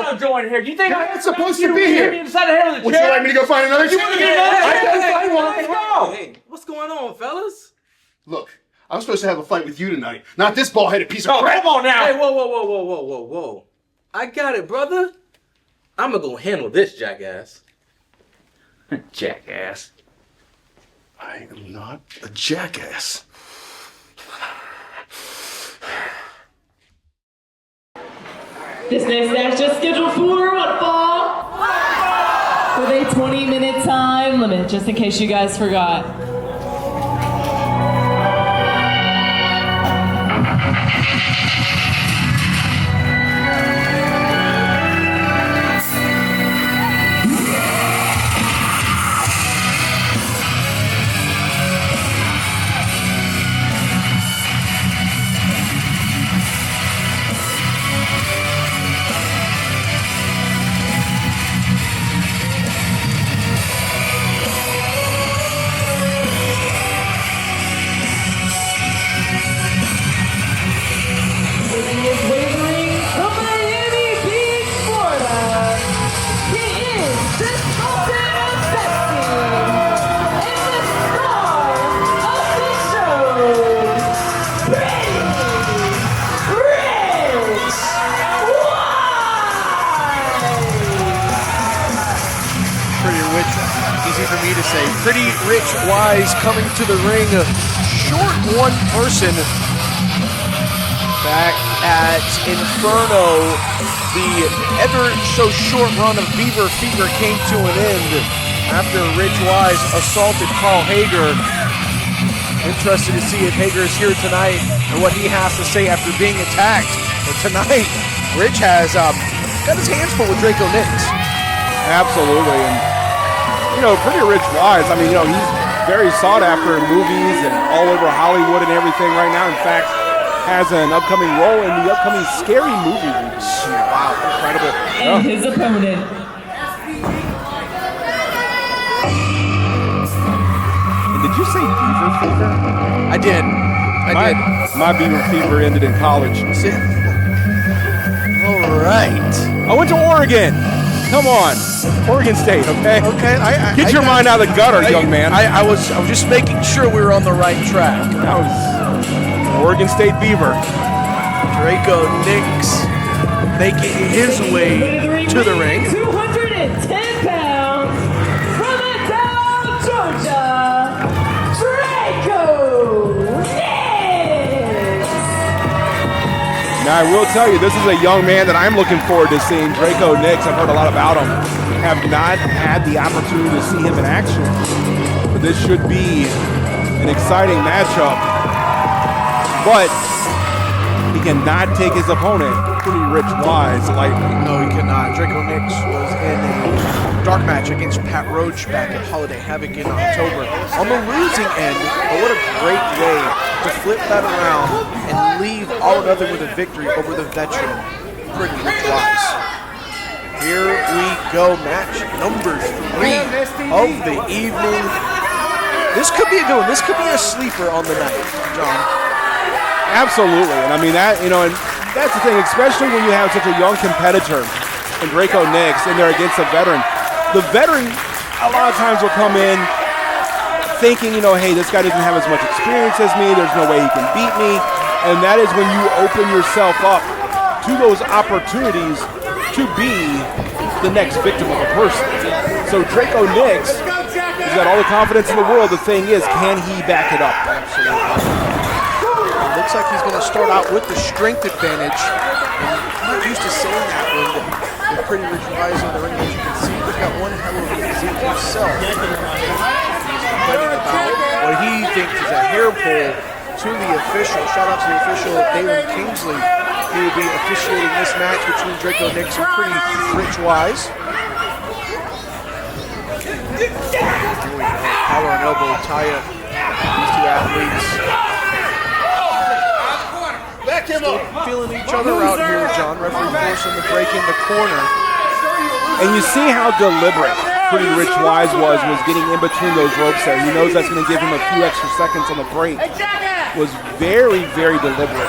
want to join here. You think I'm supposed to be here? You decided to handle the Would chair? you like me to go find another chair? You want to get another chair? Let's go. Hey, what's going on, fellas? Look, I'm supposed to have a fight with you tonight, not this bald-headed piece of crap. Come on now. Hey, whoa. I got it, brother. I'm gonna go handle this, jackass. Jackass. I am not a jackass. This next match just scheduled for what, fall? With a 20-minute time limit, just in case you guys forgot. Pretty Rich Wise coming to the ring, short one person. Back at Inferno, the ever so short run of Beaver Fever came to an end after Rich Wise assaulted Carl Hager. Interested to see if Hager is here tonight and what he has to say after being attacked. But tonight, Rich has got his hands full with Draco Nix. Absolutely. And Pretty Rich Wise, I mean, he's very sought after in movies and all over Hollywood and everything right now. In fact, has an upcoming role in the upcoming Scary Movie. Wow, incredible. And his opponent. And did you say Beaver Fever? I did. My Beaver Fever ended in college. All right. I went to Oregon. Come on, Oregon State, okay? Okay, Get your mind out of the gutter, young man. I was just making sure we were on the right track. That was Oregon State Beaver. Draco Nix making his way to the ring. 210 pounds from Atlanta, Georgia, Draco Nix. Now, I will tell you, this is a young man that I'm looking forward to seeing, Draco Nix. I've heard a lot about him. Have not had the opportunity to see him in action. But this should be an exciting matchup. But he cannot take his opponent, Pretty Rich Wise, lightly. No, he cannot. Draco Nix was in a dark match against Pat Roach back at Holiday Havoc in October on the losing end. But what a great way to flip that around and leave all or nothing with a victory over the veteran, Pretty Rich Wise. Here we go, match number 3 of the evening. This could be a good one. This could be a sleeper on the night, John. Absolutely, and I mean that, and that's the thing, especially when you have such a young competitor in Draco Nix and they're against a veteran. The veteran a lot of times will come in thinking, hey, this guy doesn't have as much experience as me, there's no way he can beat me, and that is when you open yourself up to those opportunities to be the next victim of a person. So Draco Nix has got all the confidence in the world. The thing is, can he back it up? Absolutely. It looks like he's going to start out with the strength advantage. And I'm not used to saying that with Pretty Rich Wise on the ring. As you can see, he's got one hell of a physique himself. He's complaining about what he thinks is a hair pull to the official. Shout out to the official, Dalen Kingsley. He will be officiating this match between Draco Nix and Pretty Rich Wise. Here we go. Collar and elbow tie up these two athletes. Still feeling each other out here, John. Referee forcing the break in the corner. And you see how deliberate Pretty Rich Wise was getting in between those ropes there. He knows that's going to give him a few extra seconds on the break. Was very, very deliberate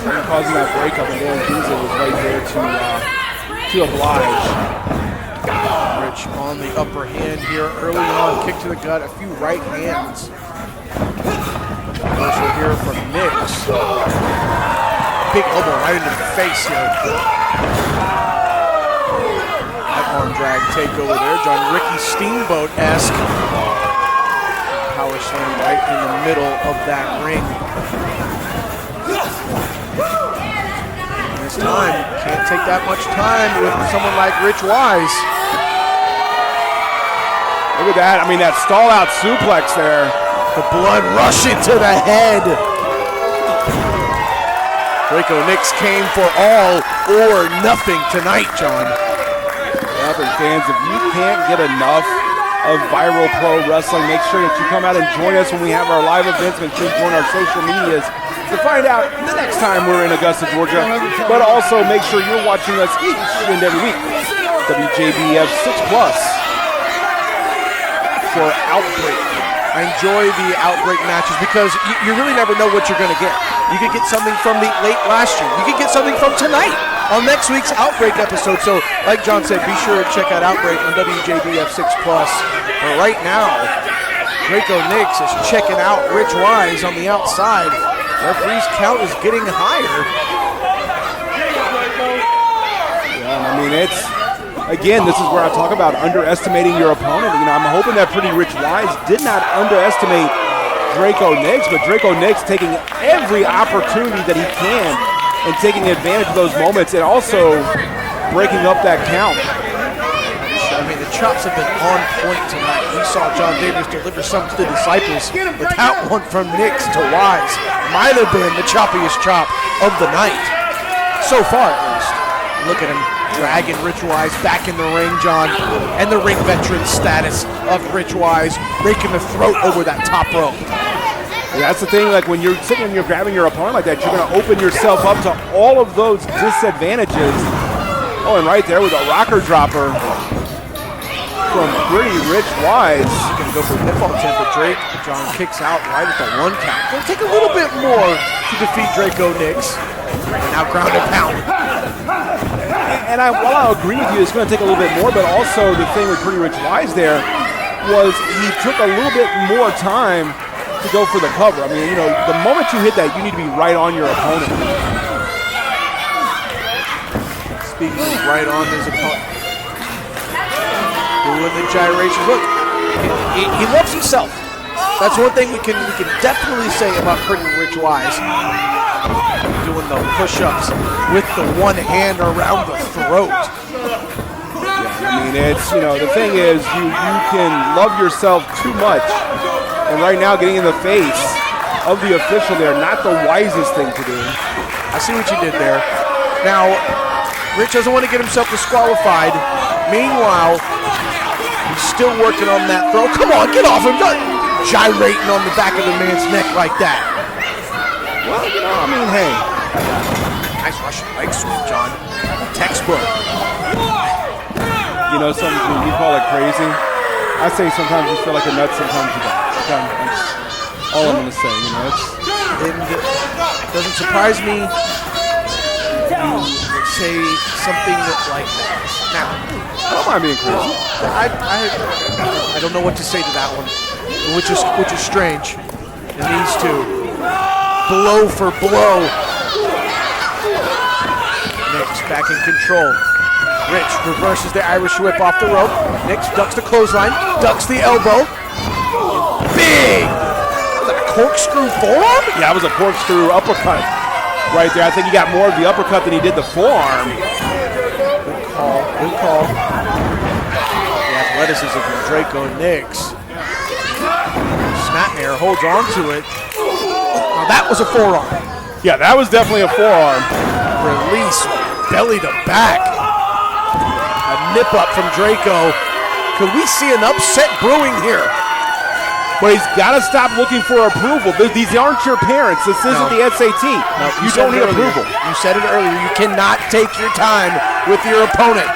in causing that breakup, and Darren Kingsley was right there to to oblige. Rich on the upper hand here early on. Kick to the gut, a few right hands. Also here from Nix. Big elbow right into the face here. That arm drag takeover there. John Ricky Steamboat-esque. Power slam right in the middle of that ring. And this time, can't take that much time with someone like Rich Wise. Look at that. I mean, that stall-out suplex there. The blood rushing to the head. Draco Nix came for all or nothing tonight, John. Yep, and fans, if you can't get enough of viral pro wrestling, make sure that you come out and join us when we have our live events. Make sure you join our social medias to find out the next time we're in Augusta, Georgia. But also make sure you're watching us each and every week. WJBF 6 Plus for Outbreak. I enjoy the Outbreak matches because you really never know what you're going to get. You could get something from the late last year. You could get something from tonight on next week's Outbreak episode. So, like John said, be sure to check out Outbreak on WJBF 6 Plus. But right now, Draco Nix is checking out Rich Wise on the outside. Referee's count is getting higher. Yeah, I mean, again, this is where I talk about underestimating your opponent. You know, I'm hoping that Pretty Rich Wise did not underestimate Draco Nix, but Draco Nix taking every opportunity that he can and taking advantage of those moments and also breaking up that count. I mean, the chops have been on point tonight. We saw John Davis deliver some to the disciples, but that one from Nix to Wise might have been the choppiest chop of the night. So far, at least. Look at him dragging Rich Wise back in the ring, John, and the ring veteran status of Rich Wise, breaking the throat over that top rope. Yeah, that's the thing, like when you're sitting and you're grabbing your opponent like that, you're going to open yourself up to all of those disadvantages. Oh, and right there with a rocker dropper from Pretty Rich Wise. He's going to go for the nip-off attempt, but Drake, John kicks out right at the 1 count. Going to take a little bit more to defeat Draco Nix. And now ground and pound. And while I agree with you, it's going to take a little bit more, but also the thing with Pretty Rich Wise there was he took a little bit more time to go for the cover. I mean, you know, the moment you hit that, you need to be right on your opponent. Speaking of right on his opponent. Doing the gyrations. Look, he loves himself. That's one thing we can definitely say about Pretty Rich Wise. Doing the push-ups with the one hand around the throat. Yeah, I mean, it's, you know, the thing is you can love yourself too much. And right now getting in the face of the official there, not the wisest thing to do. I see what you did there. Now, Rich doesn't want to get himself disqualified. Meanwhile, he's still working on that throw. Come on, get off him. Gyrating on the back of the man's neck like that. Well, you know, I mean, hey. Nice Russian leg sweep, John. Textbook. You know, something you call it crazy. I say sometimes you feel like a nut, sometimes you don't. That's all I'm going to say, you know. It doesn't surprise me you would say something like that. Now, I don't mind being crazy. I don't know what to say to that one, which is strange. And these two, blow for blow. Nix back in control. Rich reverses the Irish whip off the rope. Nix ducks the clothesline, ducks the elbow. Big! Was that a corkscrew forearm? Yeah, it was a corkscrew uppercut right there. I think he got more of the uppercut than he did the forearm. Good call. The athleticism from Draco Nix. Snapmare holds on to it. Now that was a forearm. Yeah, that was definitely a forearm. Release, belly to back. A nip up from Draco. Could we see an upset brewing here? But he's got to stop looking for approval. These aren't your parents. This isn't the SAT. No, you don't need approval. You said it earlier. You cannot take your time with your opponent.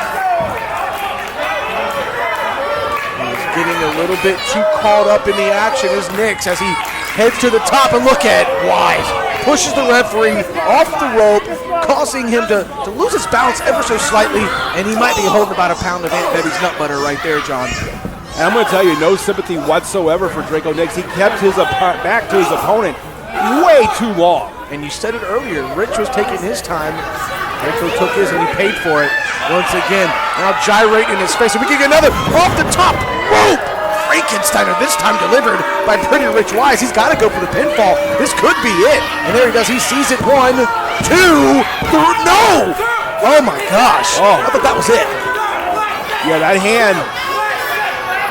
He's getting a little bit too caught up in the action as Nix as he heads to the top and look at Wise. Pushes the referee off the rope, causing him to lose his balance ever so slightly, and he might be holding about a pound of Aunt Betty's nut butter right there, John. And I'm going to tell you, no sympathy whatsoever for Draco Nix. He kept his back to his opponent way too long. And you said it earlier, Rich was taking his time. Draco took his and he paid for it. Once again, now gyrating in his face. And we get another off the top rope. Frankensteiner, this time delivered by Pretty Rich Wise. He's got to go for the pinfall. This could be it. And there he goes. He sees it. 1, 2, 3. No! Oh my gosh. Oh. I thought that was it. Yeah, that hand,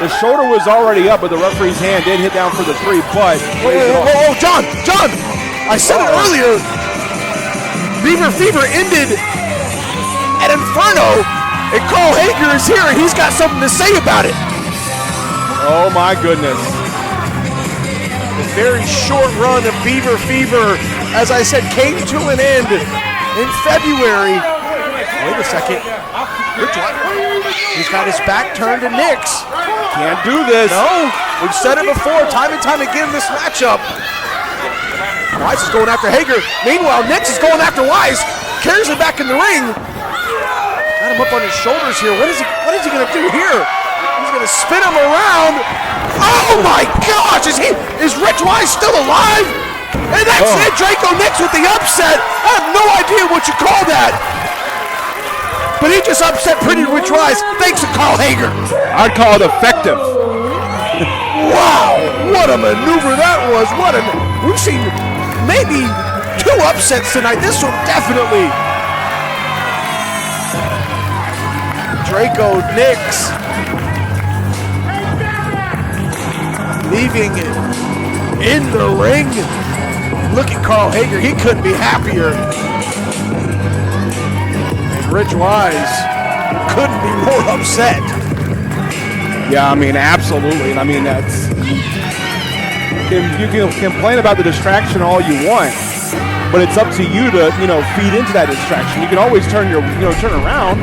the shoulder was already up, but the referee's hand did hit down for the 3, but... Whoa, John! I said it earlier. Beaver Fever ended at Inferno, and Carl Hager is here, and he's got something to say about it. Oh my goodness. A very short run of Beaver Fever, as I said, came to an end in February. Wait a second. He's got his back turned to Nix. Can't do this. No, we've said it before, time and time again in this matchup. Wise is going after Hager. Meanwhile, Nix is going after Wise. Carries him back in the ring. Got him up on his shoulders here. What is he going to do here? He's going to spin him around. Oh my gosh! Is Rich Wise still alive? And that's it. Draco Nix with the upset. I have no idea what you call that. But he just upset Pretty Rich Wise thanks to Carl Hager. I'd call it effective. Wow! What a maneuver that was. We've seen maybe 2 upsets tonight. This one definitely. Draco Nix leaving in the ring. Look at Carl Hager. He couldn't be happier. And Rich Wise couldn't be more upset. Yeah, I mean, absolutely. And I mean, you can complain about the distraction all you want, but it's up to you to, feed into that distraction. You can always turn around.